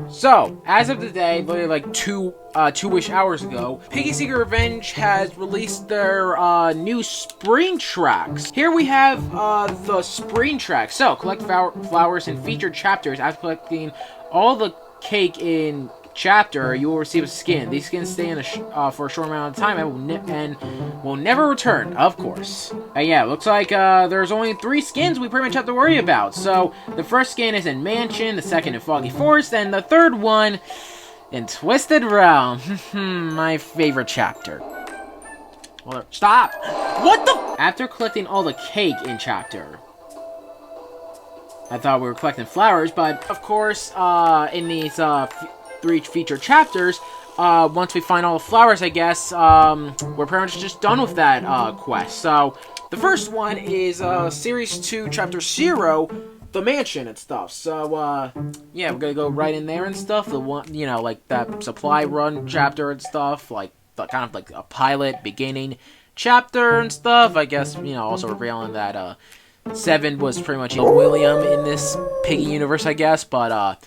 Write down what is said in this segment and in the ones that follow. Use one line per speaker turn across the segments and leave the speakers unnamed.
So, as of today, literally like two-ish hours ago, Piggy Secret Revenge has released their new spring tracks. Here we have the spring tracks. So, collect flowers in featured chapters. After collecting all the cake in chapter, you will receive a skin. These skins stay in for a short amount of time and will never return, of course. Yeah, looks like there's only 3 skins we pretty much have to worry about. So, the first skin is in Mansion, the second in Foggy Forest, and the third one in Twisted Realm. My favorite chapter. Well, stop! What the? After collecting all the cake in chapter, I thought we were collecting flowers, but of course, in these 3 featured chapters, once we find all the flowers, I guess, we're pretty much just done with that quest. So, the first one is Series 2, Chapter 0, the mansion and stuff. So, yeah, we're gonna go right in there and stuff. The one, you know, like that supply run chapter and stuff, like the kind of like a pilot beginning chapter and stuff. I guess, you know, also revealing that 7 was pretty much William in this Piggy universe, I guess. But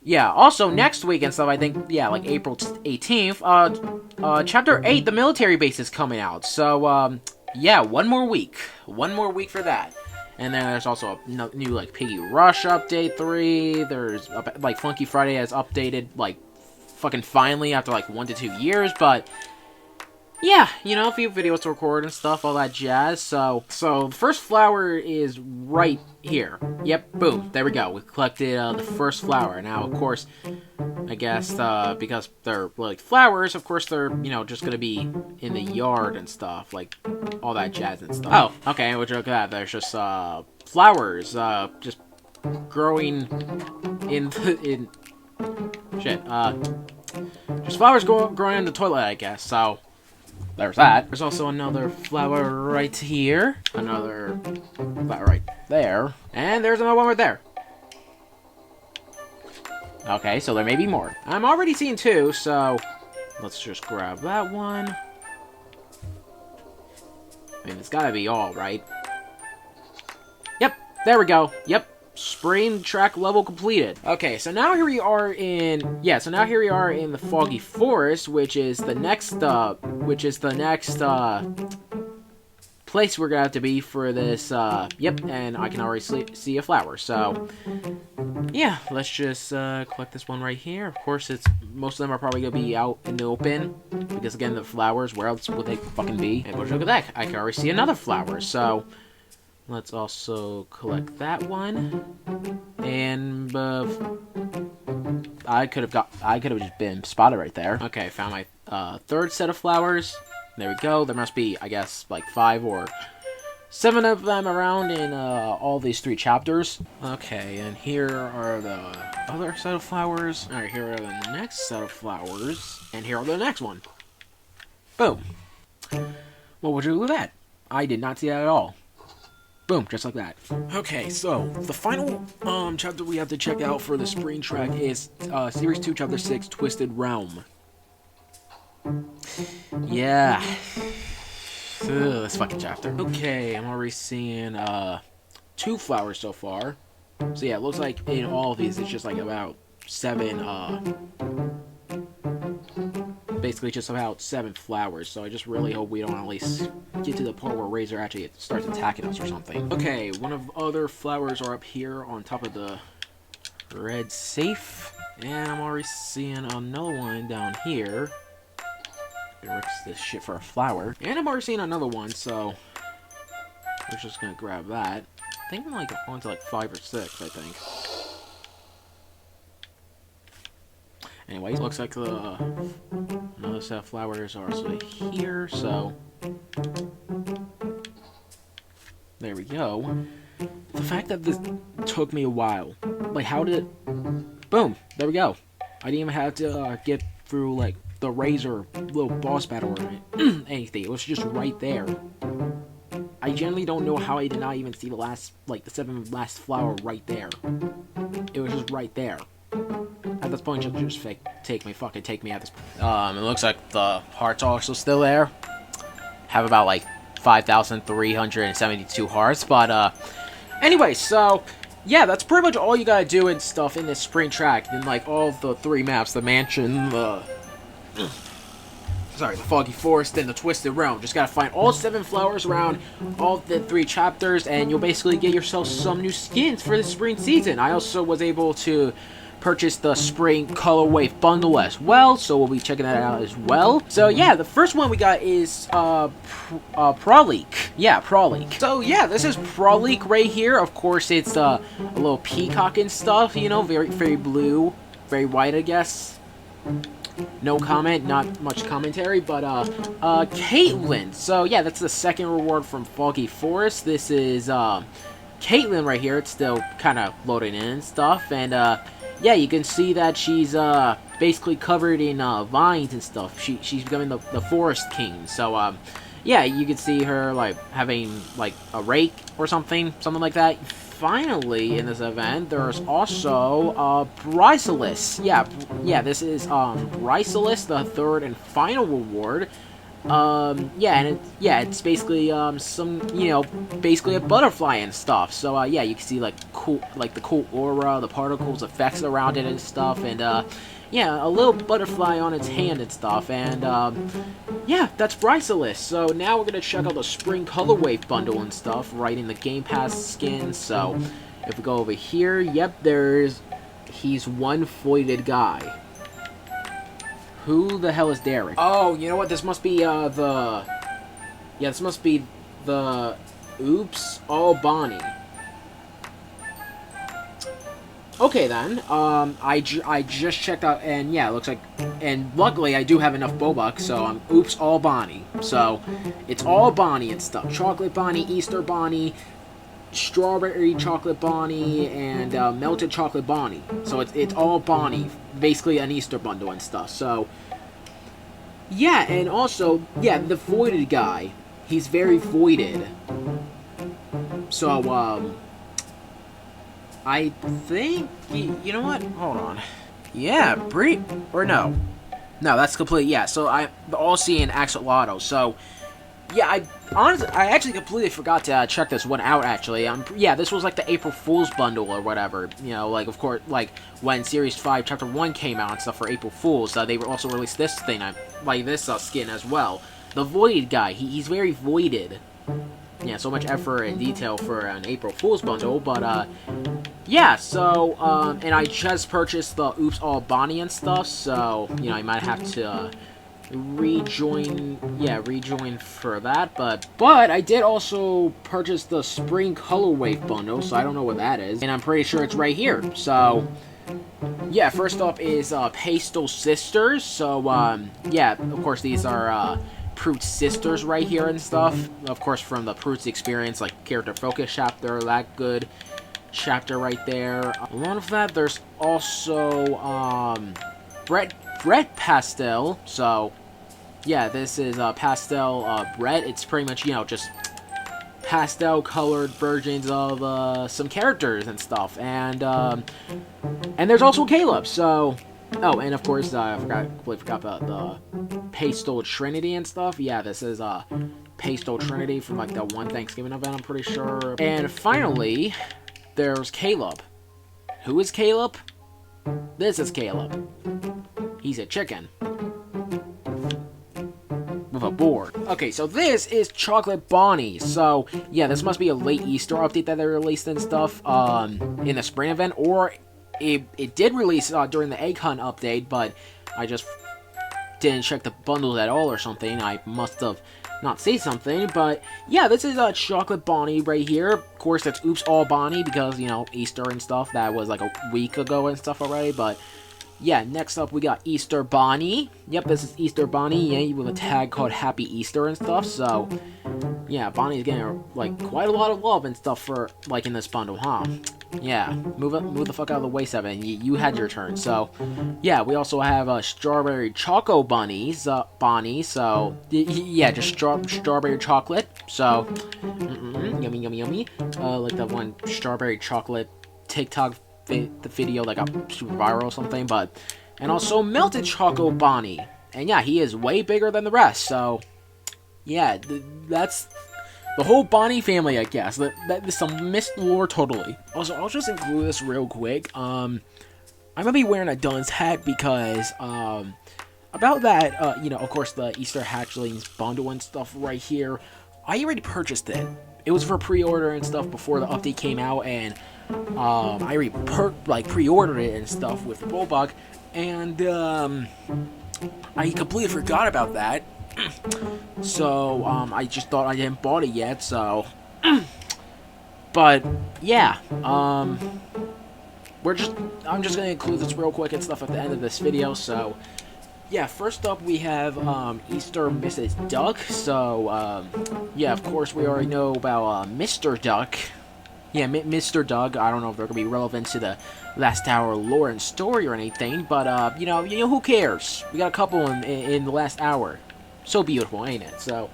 yeah, also next week and stuff, I think, yeah, like April 18th, Chapter 8, the military base is coming out. So, yeah, one more week for that. And then there's also a new, like, Piggy Rush Update 3. There's, like, Funky Friday has updated, like, fucking finally after, like, 1 to 2 years. But, yeah, you know, a few videos to record and stuff, all that jazz. So the first flower is right here. Yep, boom, there we go. We collected the first flower. Now, of course, I guess, because they're, like, flowers, of course, they're, you know, just gonna be in the yard and stuff, like, all that jazz and stuff. Oh, okay, would you look at that? There's just, flowers, just growing just flowers growing in the toilet, I guess, so there's that. There's also another flower right here, another flower right there, and there's another one right there. Okay, so there may be more. I'm already seeing 2, so let's just grab that one. I mean, it's gotta be all, right? Yep, there we go. Yep, spring track level completed. Okay, so now here we are in... Yeah, so now here we are in the Foggy Forest, which is the next, place we're gonna have to be for this, yep, and I can already see a flower, so... Yeah, let's just collect this one right here. Of course, most of them are probably gonna be out in the open because again, the flowers. Where else would they fucking be? And look at that! I can already see another flower. So let's also collect that one. And I could have just been spotted right there. Okay, found my third set of flowers. There we go. There must be, I guess, like 5 or 7 of them around in all these 3 chapters. Okay, and here are the other set of flowers. Alright, here are the next set of flowers. And here are the next one. Boom. What would you do with that? I did not see that at all. Boom, just like that. Okay, so the final chapter we have to check out for the spring track is Series 2, Chapter 6, Twisted Realm. Yeah. Ugh, this fucking chapter. Okay, I'm already seeing 2 flowers so far. So yeah, it looks like in all of these it's just like about 7 basically just about 7 flowers. So I just really hope we don't at least get to the part where Razor actually starts attacking us or something. Okay, one of the other flowers are up here on top of the red safe. And I'm already seeing another one down here. Rips this shit for a flower. And I'm already seeing another one, so we're just gonna grab that. I think I'm like on to like 5 or 6, I think. Anyways, looks like another set of flowers are also here, so there we go. The fact that this took me a while, like how did it... Boom, there we go. I didn't even have to get through like the Razor little boss battle or anything. It was just right there. I generally don't know how I did not even see the last, like, the 7th last flower right there. It was just right there. At this point, just take me at this point. It looks like the hearts are also still there. Have about, like, 5,372 hearts, but, anyway, so... yeah, that's pretty much all you gotta do and stuff in this spring track. In like all the 3 maps, the mansion, the foggy forest, and the twisted realm. Just gotta find all 7 flowers around all the 3 chapters, and you'll basically get yourself some new skins for the spring season. I also was able to purchase the spring color wave bundle as well, so we'll be checking that out as well. So yeah, the first one we got is Prolique. Yeah, Prolique. So yeah, this is Prolique right here. Of course, it's a little peacock and stuff, you know, very blue, very white, I guess. No comment, not much commentary, but Caitlin. So yeah, that's the second reward from Foggy Forest. This is Caitlin right here. It's still kind of loading in and stuff, and yeah, you can see that she's basically covered in vines and stuff. She's becoming the forest king. So yeah, you can see her like having like a rake or something like that. Finally, in this event, there's also Brycelis. Yeah, this is Brycelis, the third and final reward. Yeah, and it's basically some, you know, basically a butterfly and stuff. So yeah, you can see like the cool aura, the particles, effects around it and stuff, and yeah, a little butterfly on its hand and stuff, and yeah, that's Brycelis. So now we're gonna check out the Spring Color Wave bundle and stuff, right in the Game Pass skins. So if we go over here, yep, he's one foited guy. Who the hell is Derek? Oh, you know what? This must be this must be the Oops All Bonnie. Okay then, I just checked out, and yeah, it looks like, and luckily I do have enough Bobucks, so I'm Oops All Bonnie. So, it's all Bonnie and stuff. Chocolate Bonnie, Easter Bonnie, Strawberry Chocolate Bonnie, and Melted Chocolate Bonnie. So it's all Bonnie, basically an Easter bundle and stuff. So, yeah, and also, yeah, the Voided guy, he's very voided. So, I think, you know what? Hold on. Yeah, no, that's complete. Yeah, so I all-seeing axolotl. So, yeah, I actually completely forgot to check this one out. Actually, yeah, this was like the April Fool's bundle or whatever. You know, like of course, like when Series 5 Chapter 1 came out and stuff for April Fools, they also released this thing, like this skin as well. The Voided guy, he's very voided. Yeah, so much effort and detail for an April Fool's bundle, but yeah, so, and I just purchased the Oops All Bonnie and stuff, so, you know, I might have to rejoin for that, but I did also purchase the Spring Color Wave bundle, so I don't know what that is, and I'm pretty sure it's right here. So yeah, first up is Pastel Sisters. So yeah, of course these are Proot's sisters right here and stuff, of course from the Proot's experience, like character focus chapter, that good chapter right there. Along with that, there's also Brett Pastel. So yeah, this is Pastel Brett. It's pretty much, you know, just pastel colored versions of some characters and stuff, and there's also Caleb. So oh, and of course I completely forgot about the Pastel Trinity and stuff. Yeah, this is Pastel Trinity from like the one Thanksgiving event, I'm pretty sure. And finally, there's Caleb. Who is Caleb? This is Caleb. He's a chicken with a board. Okay, so this is Chocolate Bonnie. So yeah, this must be a late Easter update that they released and stuff in the spring event, or it did release during the Egg Hunt update, but I just didn't check the bundles at all or something. I must have not seen something, but yeah, this is Chocolate Bonnie right here. Of course, that's Oops All Bonnie because, you know, Easter and stuff. That was like a week ago and stuff already, but yeah, next up we got Easter Bonnie. Yep, this is Easter Bonnie, yeah, with a tag called Happy Easter and stuff, so yeah, Bonnie's getting, like, quite a lot of love and stuff for, like, in this bundle, huh? Yeah, move the fuck out of the way, 7. You had your turn. So, yeah, we also have Strawberry Choco Bunnies, Bonnie, so, yeah, just strawberry chocolate, so, yummy, yummy, yummy, like that one strawberry chocolate TikTok the video that got super viral or something, but, and also Melted Choco Bonnie, and yeah, he is way bigger than the rest, so, yeah, that's The whole Bonnie family, I guess. That is some missed lore totally. Also, I'll just include this real quick. I'm gonna be wearing a Dunn's hat because, about that, you know, of course, the Easter Hatchlings bundle and stuff right here. I already purchased it. It was for pre-order and stuff before the update came out, and I already pre-ordered it and stuff with Roblox, and I completely forgot about that. So I just thought I hadn't bought it yet. So, but yeah, I'm just gonna include this real quick and stuff at the end of this video. So. Yeah, first up we have Easter Mrs. Duck. So, yeah, of course we already know about Mr. Duck. Yeah, Mr. Duck. I don't know if they're gonna be relevant to the Last Hour lore and story or anything, but you know, who cares? We got a couple in the last hour. So beautiful, ain't it? So,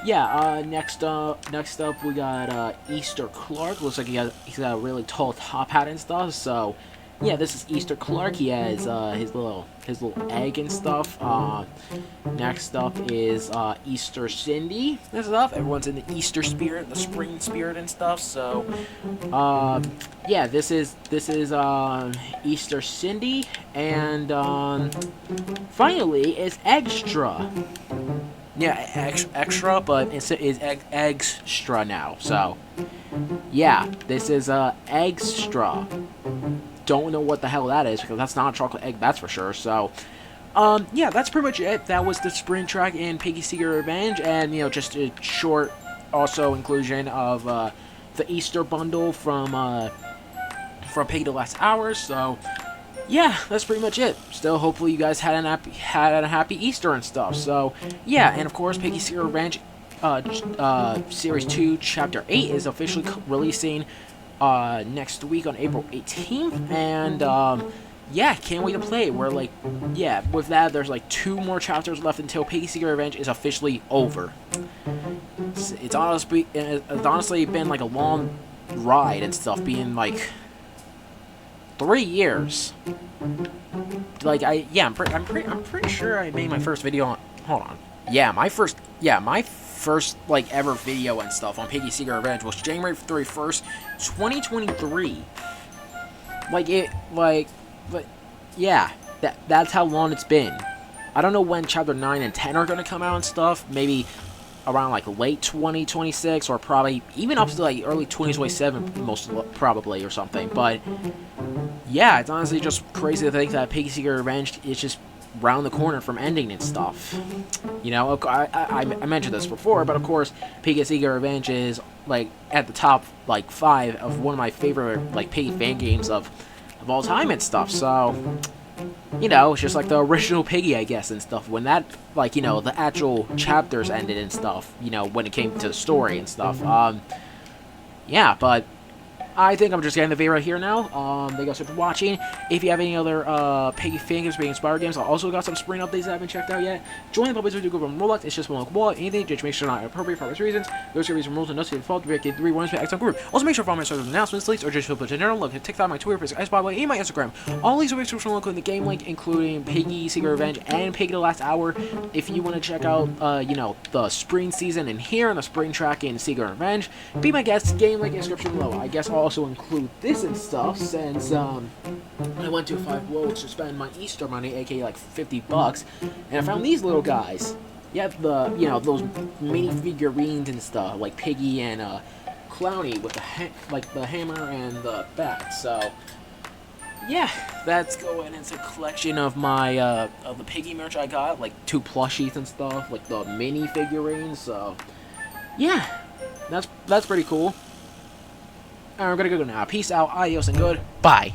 yeah. Next up we got Easter Clark. Looks like he's got a really tall top hat and stuff. So. Yeah, this is Easter Clark. He has his little egg and stuff. Next up is Easter Cindy and stuff. Everyone's in the Easter spirit, the spring spirit and stuff. So, yeah, this is Easter Cindy, and finally is Extra. Yeah, extra, but it's extra now. So, yeah, this is Extra. Don't know what the hell that is, because that's not a chocolate egg, that's for sure. So, yeah, that's pretty much it. That was the sprint track in Piggy Secret Revenge, and, you know, just a short, also, inclusion of, the Easter bundle from Piggy the Last Hour. So, yeah, that's pretty much it. Still, hopefully you guys had a happy Easter and stuff. So, yeah, and of course, Piggy Secret Revenge, Series 2, Chapter 8 is officially releasing next week on April 18th, and yeah, can't wait to play it. We're like, yeah, with that, there's like 2 more chapters left until Piggy Secret Revenge is officially over. It's honestly been like a long ride and stuff, being like 3 years. Like I'm pretty sure I made my first video on. Hold on. Yeah, my first like ever video and stuff on Piggy Secret Revenge was January 31st, 2023. But yeah, that's how long it's been. I don't know when chapter 9 and 10 are gonna come out and stuff. Maybe around like late 2026 or probably even up to like early 2027, most probably, or something. But yeah, it's honestly just crazy to think that Piggy Secret Revenge is just round the corner from ending and stuff. You know, I mentioned this before, but of course, Piggy Secret Revenge is like at the top like 5 of one of my favorite like Piggy fan games of all time and stuff. So, you know, it's just like the original Piggy, I guess, and stuff. When that, like, you know, the actual chapters ended and stuff, you know, when it came to the story and stuff. Yeah, but I think I'm just getting the video right here now. Thank you guys for watching. If you have any other Piggy fan games, Piggy inspired games, I also got some spring updates that I haven't checked out yet. Join the public video group on Roblox. It's just one like wall. Anything, just make sure not appropriate for obvious reasons. Those reasons, rules, and notes to the default. Direct 3 1 X group. Also, make sure to follow my social announcements, leaks, or just put general. Look at TikTok, my Twitter, Xbox, and my Instagram. All these are description link in the game link, including Piggy Secret Revenge and Piggy the Last Hour. If you want to check out, you know, the spring season in here and the spring track in Secret Revenge, be my guest. Game link in the description below. I guess I'll also include this and stuff, since I went to 5 Below to spend my Easter money, aka like $50, and I found these little guys. You have the, you know, those mini figurines and stuff, like Piggy and Clowny with the hammer and the bat. So yeah, that's going into a collection of my of the Piggy merch I got, like 2 plushies and stuff, like the mini figurines. So yeah, that's pretty cool. I'm gonna go now. Peace out, adios, and goodbye.